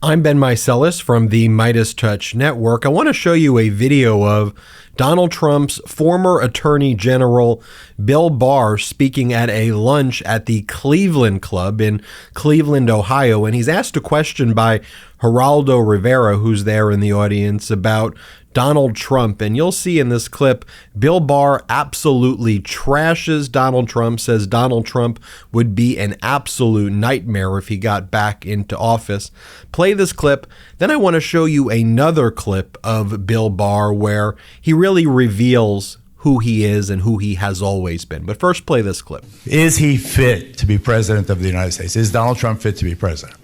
I'm Ben Meiselas from the MeidasTouch network. I want to show you a video of Donald Trump's former Attorney General Bill Barr speaking at a lunch at the Cleveland Club in Cleveland, Ohio. And he's asked a question by Geraldo Rivera, who's there in the audience, about Donald Trump. And you'll see in this clip, Bill Barr absolutely trashes Donald Trump, says Donald Trump would be an absolute nightmare if he got back into office. Play this clip. Then I want to show you another clip of Bill Barr where he really reveals who he is and who he has always been. But first, play this clip. Is he fit to be president of the United States? Is Donald Trump fit to be president?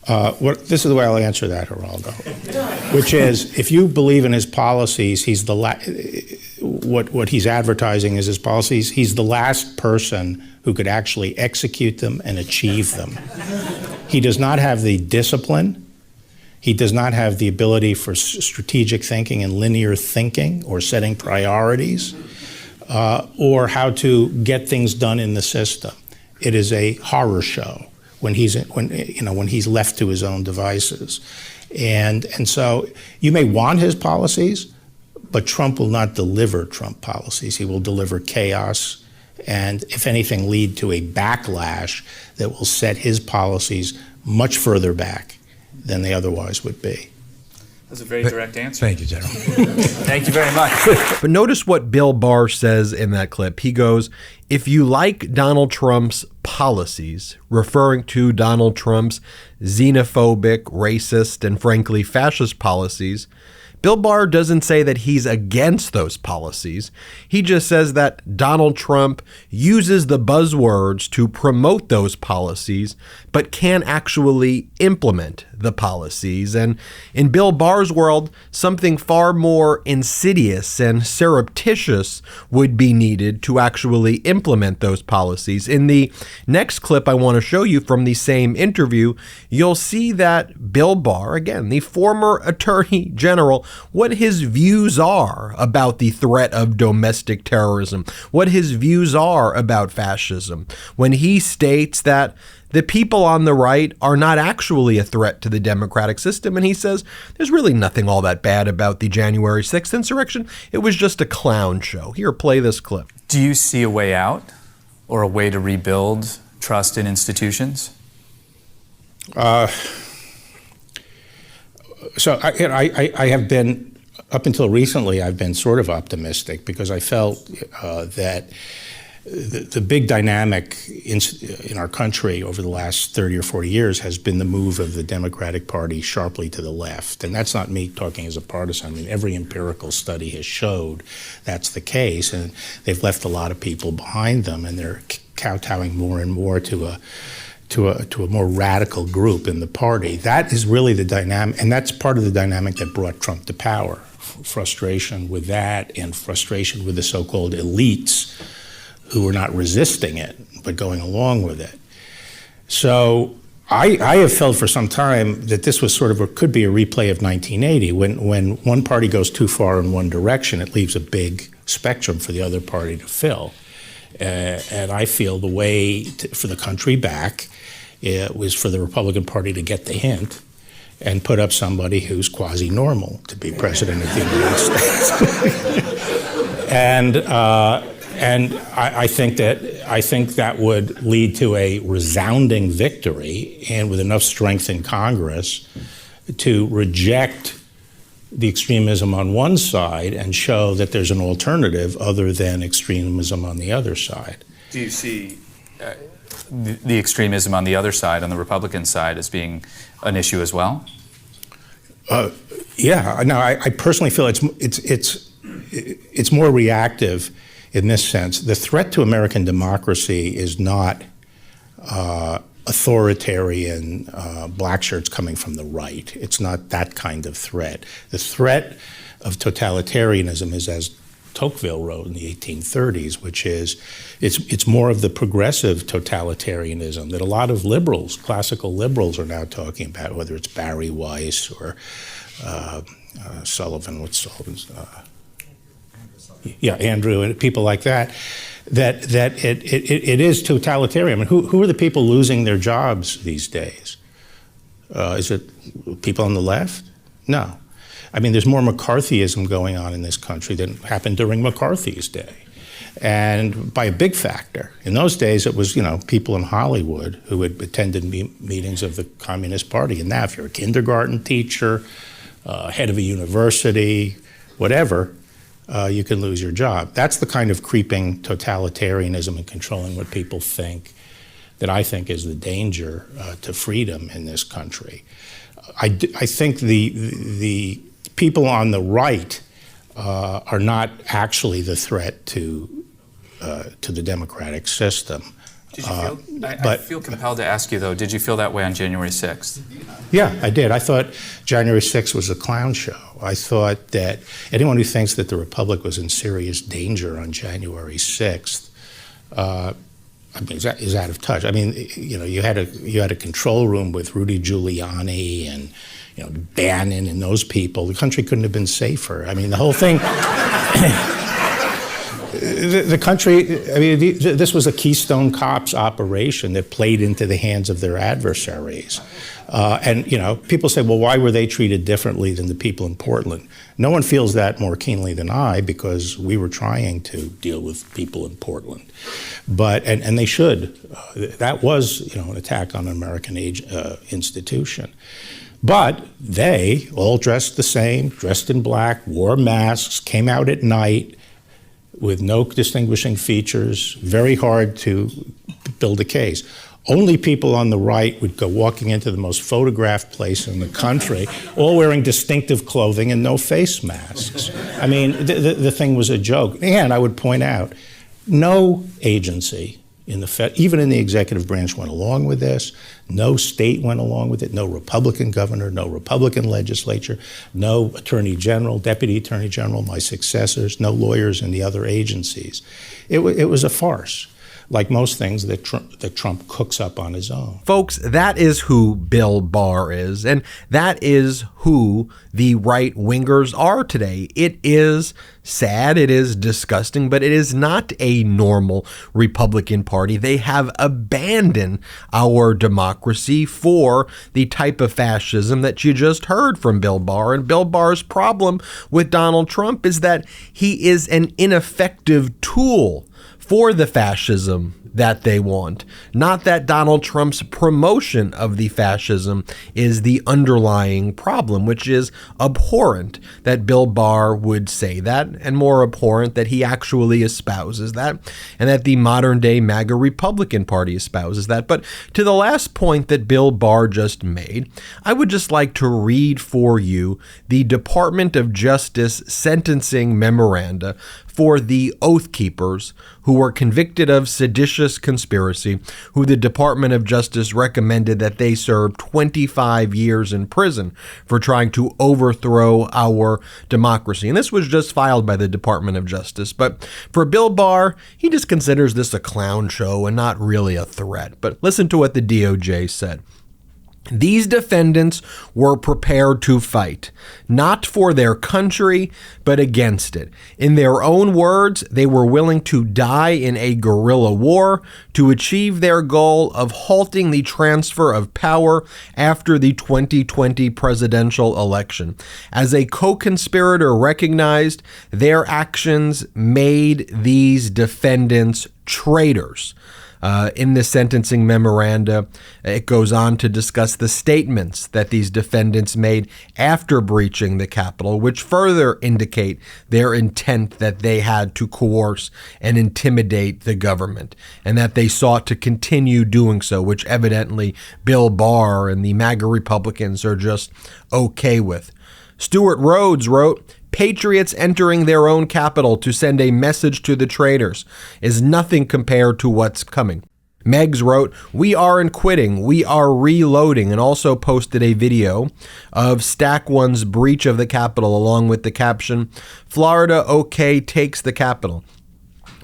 This is the way I'll answer that, Geraldo, which is, if you believe in his policies, he's what he's advertising is his policies. He's the last person who could actually execute them and achieve them. He does not have the discipline. He does not have the ability for strategic thinking and linear thinking or setting priorities or how to get things done in the system. It is a horror show when he's left to his own devices. And so you may want his policies, but Trump will not deliver Trump policies. He will deliver chaos and, if anything, lead to a backlash that will set his policies much further back than they otherwise would be. That's a very direct answer. Thank you, General. Thank you very much. But notice what Bill Barr says in that clip. He goes, if you like Donald Trump's policies, referring to Donald Trump's xenophobic, racist, and frankly fascist policies, Bill Barr doesn't say that he's against those policies. He just says that Donald Trump uses the buzzwords to promote those policies, but can't actually implement the policies. And in Bill Barr's world, something far more insidious and surreptitious would be needed to actually implement those policies. In the next clip I want to show you from the same interview, you'll see that Bill Barr, again, the former Attorney General, what his views are about the threat of domestic terrorism, what his views are about fascism, when he states that the people on the right are not actually a threat to the democratic system. And he says there's really nothing all that bad about the January 6th insurrection. It was just a clown show. Here, play this clip. Do you see a way out or a way to rebuild trust in institutions? So I have been, up until recently, I've been sort of optimistic because I felt that the big dynamic in our country over the last 30 or 40 years has been the move of the Democratic Party sharply to the left. And that's not me talking as a partisan. I mean, every empirical study has showed that's the case, and they've left a lot of people behind them, and they're kowtowing more and more to a more radical group in the party. That is really the dynamic, and that's part of the dynamic that brought Trump to power. Frustration with that and frustration with the so-called elites who were not resisting it, but going along with it. So I have felt for some time that this was sort of, could be a replay of 1980. When one party goes too far in one direction, it leaves a big spectrum for the other party to fill. And I feel the way for the country back was for the Republican Party to get the hint and put up somebody who's quasi-normal to be president of the United States. And I think that would lead to a resounding victory, and with enough strength in Congress to reject the extremism on one side and show that there's an alternative other than extremism on the other side. Do you see the extremism on the other side, on the Republican side, as being an issue as well? Yeah. No, I personally feel it's more reactive in this sense. The threat to American democracy is not authoritarian black shirts coming from the right. It's not that kind of threat. The threat of totalitarianism is, as Tocqueville wrote in the 1830s, which is it's more of the progressive totalitarianism that a lot of liberals, classical liberals, are now talking about, whether it's Barry Weiss or Sullivan, what's Sullivan's? Andrew, and people like that. That it is totalitarian. I mean, who are the people losing their jobs these days? Is it people on the left? No. I mean, there's more McCarthyism going on in this country than happened during McCarthy's day. And by a big factor. In those days, it was, people in Hollywood who had attended meetings of the Communist Party. And now, if you're a kindergarten teacher, head of a university, whatever, you can lose your job. That's the kind of creeping totalitarianism and controlling what people think that I think is the danger to freedom in this country. I think the people on the right are not actually the threat to the democratic system. Did you feel, I feel compelled to ask you, though, did you feel that way on January 6th? Yeah, I did. I thought January 6th was a clown show. I thought that anyone who thinks that the Republic was in serious danger on January 6th is out of touch. I mean, you had a control room with Rudy Giuliani and Bannon and those people. The country couldn't have been safer. I mean, the whole thing. The country, this was a Keystone Cops operation that played into the hands of their adversaries. And people say, well, why were they treated differently than the people in Portland? No one feels that more keenly than I, because we were trying to deal with people in Portland. But, and they should. That was, an attack on an American institution. But they all dressed the same, dressed in black, wore masks, came out at night, with no distinguishing features, very hard to build a case. Only people on the right would go walking into the most photographed place in the country, all wearing distinctive clothing and no face masks. I mean, the thing was a joke. And I would point out, no agency in the even in the executive branch went along with this. No state went along with it. No Republican governor, no Republican legislature, no attorney general, deputy attorney general, my successors, no lawyers in the other agencies. It was a farce, like most things that Trump cooks up on his own. Folks, that is who Bill Barr is, and that is who the right-wingers are today. It is sad, it is disgusting, but it is not a normal Republican Party. They have abandoned our democracy for the type of fascism that you just heard from Bill Barr. And Bill Barr's problem with Donald Trump is that he is an ineffective tool for the fascism that they want. Not that Donald Trump's promotion of the fascism is the underlying problem, which is abhorrent that Bill Barr would say that, and more abhorrent that he actually espouses that, and that the modern day MAGA Republican Party espouses that. But to the last point that Bill Barr just made, I would just like to read for you the Department of Justice sentencing memoranda for the Oath Keepers who were convicted of seditious conspiracy, who the Department of Justice recommended that they serve 25 years in prison for trying to overthrow our democracy. And this was just filed by the Department of Justice. But for Bill Barr, he just considers this a clown show and not really a threat. But listen to what the DOJ said. These defendants were prepared to fight, not for their country, but against it. In their own words, they were willing to die in a guerrilla war to achieve their goal of halting the transfer of power after the 2020 presidential election. As a co-conspirator recognized, their actions made these defendants traitors. In the sentencing memoranda, it goes on to discuss the statements that these defendants made after breaching the Capitol, which further indicate their intent that they had to coerce and intimidate the government, and that they sought to continue doing so, which evidently Bill Barr and the MAGA Republicans are just okay with. Stuart Rhodes wrote, "Patriots entering their own capital to send a message to the traitors is nothing compared to what's coming." Megs wrote, "We aren't quitting, we are reloading," and also posted a video of Stack One's breach of the Capitol along with the caption, "Florida okay takes the Capitol."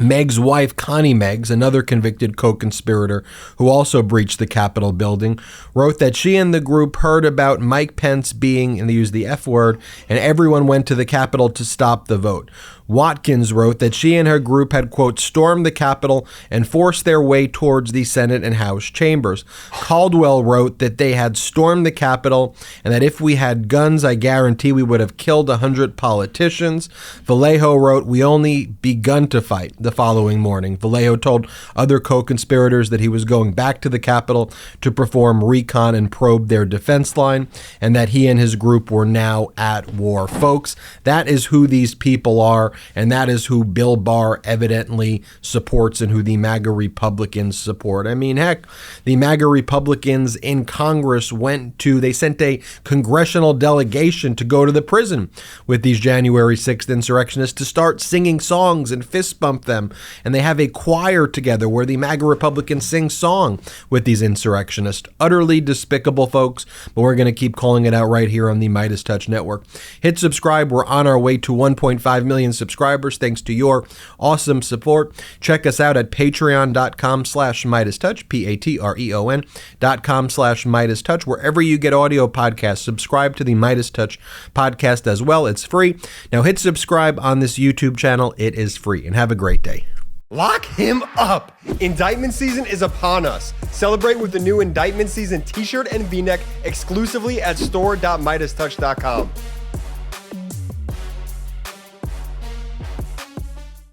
Meg's wife, Connie Meggs, another convicted co-conspirator who also breached the Capitol building, wrote that she and the group heard about Mike Pence being, and they used the F word, and everyone went to the Capitol to stop the vote. Watkins wrote that she and her group had, quote, stormed the Capitol and forced their way towards the Senate and House chambers. Caldwell wrote that they had stormed the Capitol and that if we had guns, I guarantee we would have killed 100 politicians. Vallejo wrote, we only begun to fight the following morning. Vallejo told other co-conspirators that he was going back to the Capitol to perform recon and probe their defense line, and that he and his group were now at war. Folks, that is who these people are. And that is who Bill Barr evidently supports and who the MAGA Republicans support. I mean, heck, the MAGA Republicans in Congress they sent a congressional delegation to go to the prison with these January 6th insurrectionists to start singing songs and fist bump them. And they have a choir together where the MAGA Republicans sing song with these insurrectionists. Utterly despicable, folks, but we're going to keep calling it out right here on the MeidasTouch Network. Hit subscribe. We're on our way to 1.5 million subscribers thanks to your awesome support. Check us out at patreon.com/MeidasTouch, patreon.com/MeidasTouch. Wherever you get audio podcasts, subscribe to the MeidasTouch podcast as well. It's free. Now hit subscribe on this YouTube channel. It is free. And have a great day. Lock him up! Indictment season is upon us. Celebrate with the new Indictment Season t-shirt and v-neck exclusively at store.MeidasTouch.com.